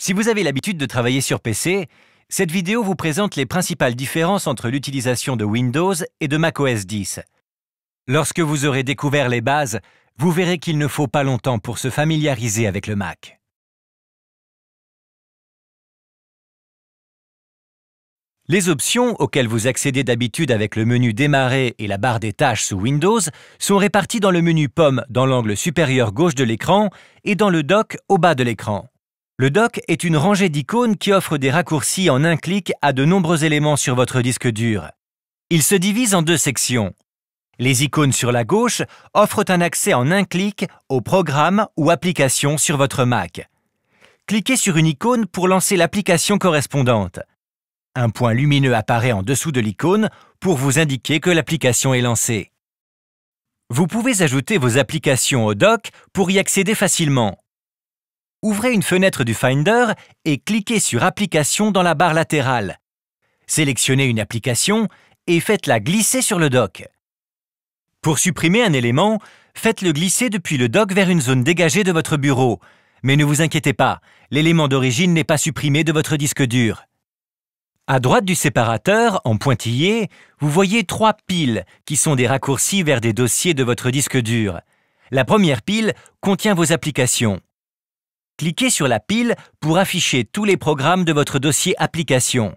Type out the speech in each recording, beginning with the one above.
Si vous avez l'habitude de travailler sur PC, cette vidéo vous présente les principales différences entre l'utilisation de Windows et de macOS 10. Lorsque vous aurez découvert les bases, vous verrez qu'il ne faut pas longtemps pour se familiariser avec le Mac. Les options auxquelles vous accédez d'habitude avec le menu Démarrer et la barre des tâches sous Windows sont réparties dans le menu Pomme dans l'angle supérieur gauche de l'écran et dans le dock au bas de l'écran. Le dock est une rangée d'icônes qui offre des raccourcis en un clic à de nombreux éléments sur votre disque dur. Il se divise en deux sections. Les icônes sur la gauche offrent un accès en un clic aux programmes ou applications sur votre Mac. Cliquez sur une icône pour lancer l'application correspondante. Un point lumineux apparaît en dessous de l'icône pour vous indiquer que l'application est lancée. Vous pouvez ajouter vos applications au dock pour y accéder facilement. Ouvrez une fenêtre du Finder et cliquez sur Applications dans la barre latérale. Sélectionnez une application et faites-la glisser sur le dock. Pour supprimer un élément, faites-le glisser depuis le dock vers une zone dégagée de votre bureau. Mais ne vous inquiétez pas, l'élément d'origine n'est pas supprimé de votre disque dur. À droite du séparateur, en pointillé, vous voyez 3 piles qui sont des raccourcis vers des dossiers de votre disque dur. La première pile contient vos applications. Cliquez sur la pile pour afficher tous les programmes de votre dossier Applications.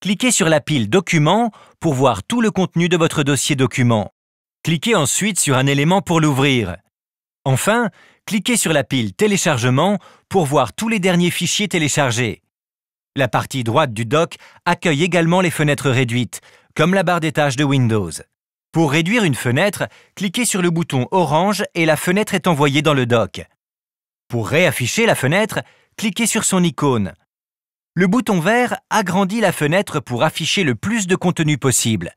Cliquez sur la pile Documents pour voir tout le contenu de votre dossier Documents. Cliquez ensuite sur un élément pour l'ouvrir. Enfin, cliquez sur la pile Téléchargement pour voir tous les derniers fichiers téléchargés. La partie droite du dock accueille également les fenêtres réduites, comme la barre des tâches de Windows. Pour réduire une fenêtre, cliquez sur le bouton orange et la fenêtre est envoyée dans le dock. Pour réafficher la fenêtre, cliquez sur son icône. Le bouton vert agrandit la fenêtre pour afficher le plus de contenu possible.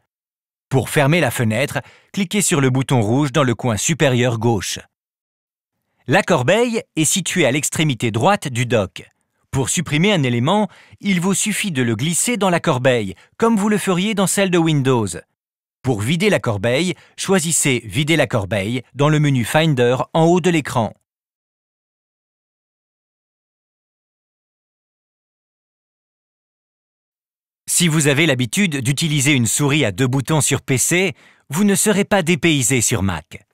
Pour fermer la fenêtre, cliquez sur le bouton rouge dans le coin supérieur gauche. La corbeille est située à l'extrémité droite du dock. Pour supprimer un élément, il vous suffit de le glisser dans la corbeille, comme vous le feriez dans celle de Windows. Pour vider la corbeille, choisissez « Vider la corbeille » dans le menu Finder en haut de l'écran. Si vous avez l'habitude d'utiliser une souris à 2 boutons sur PC, vous ne serez pas dépaysé sur Mac.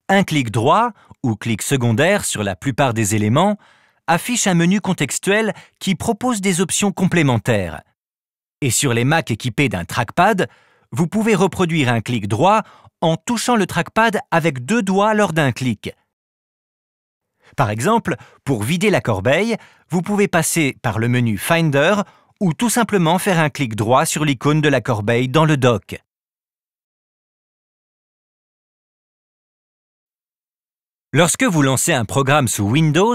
Un clic droit ou clic secondaire sur la plupart des éléments affiche un menu contextuel qui propose des options complémentaires. Et sur les Mac équipés d'un trackpad, vous pouvez reproduire un clic droit en touchant le trackpad avec 2 doigts lors d'un clic. Par exemple, pour vider la corbeille, vous pouvez passer par le menu Finder ou tout simplement faire un clic droit sur l'icône de la corbeille dans le dock. Lorsque vous lancez un programme sous Windows,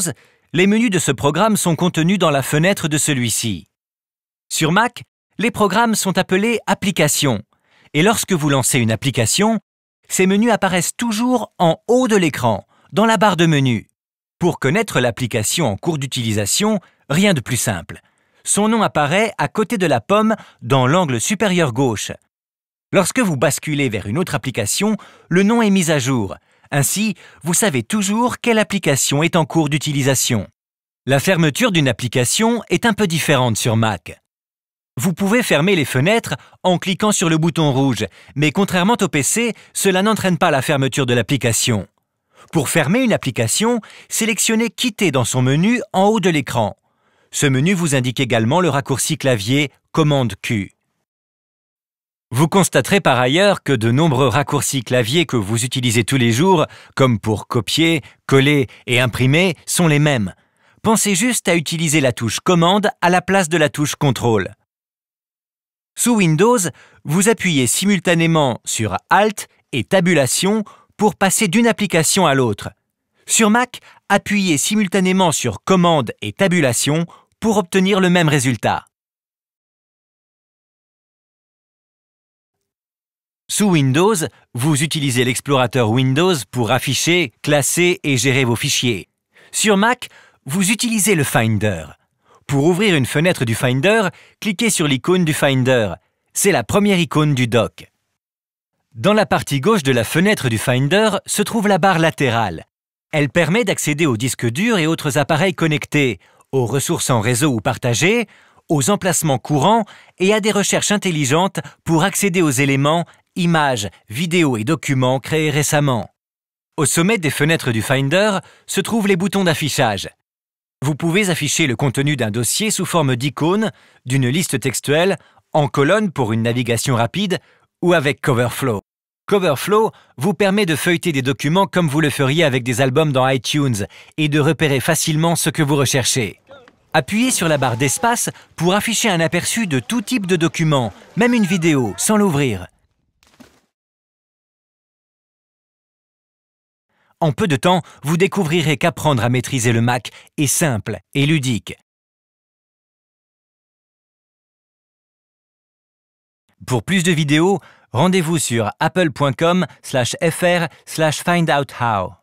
les menus de ce programme sont contenus dans la fenêtre de celui-ci. Sur Mac, les programmes sont appelés Applications, et lorsque vous lancez une application, ces menus apparaissent toujours en haut de l'écran, dans la barre de menu. Pour connaître l'application en cours d'utilisation, rien de plus simple. Son nom apparaît à côté de la pomme dans l'angle supérieur gauche. Lorsque vous basculez vers une autre application, le nom est mis à jour. Ainsi, vous savez toujours quelle application est en cours d'utilisation. La fermeture d'une application est un peu différente sur Mac. Vous pouvez fermer les fenêtres en cliquant sur le bouton rouge, mais contrairement au PC, cela n'entraîne pas la fermeture de l'application. Pour fermer une application, sélectionnez Quitter dans son menu en haut de l'écran. Ce menu vous indique également le raccourci clavier Commande Q. Vous constaterez par ailleurs que de nombreux raccourcis clavier que vous utilisez tous les jours, comme pour copier, coller et imprimer, sont les mêmes. Pensez juste à utiliser la touche Commande à la place de la touche Contrôle. Sous Windows, vous appuyez simultanément sur Alt et Tabulation pour passer d'une application à l'autre. Sur Mac, appuyez simultanément sur Commande et Tabulation pour obtenir le même résultat. Sous Windows, vous utilisez l'explorateur Windows pour afficher, classer et gérer vos fichiers. Sur Mac, vous utilisez le Finder. Pour ouvrir une fenêtre du Finder, cliquez sur l'icône du Finder. C'est la première icône du dock. Dans la partie gauche de la fenêtre du Finder se trouve la barre latérale. Elle permet d'accéder aux disques durs et autres appareils connectés, aux ressources en réseau ou partagées, aux emplacements courants et à des recherches intelligentes pour accéder aux éléments, images, vidéos et documents créés récemment. Au sommet des fenêtres du Finder se trouvent les boutons d'affichage. Vous pouvez afficher le contenu d'un dossier sous forme d'icône, d'une liste textuelle, en colonne pour une navigation rapide ou avec Coverflow. Coverflow vous permet de feuilleter des documents comme vous le feriez avec des albums dans iTunes et de repérer facilement ce que vous recherchez. Appuyez sur la barre d'espace pour afficher un aperçu de tout type de document, même une vidéo, sans l'ouvrir. En peu de temps, vous découvrirez qu'apprendre à maîtriser le Mac est simple et ludique. Pour plus de vidéos, rendez-vous sur apple.com/fr/findouthOw.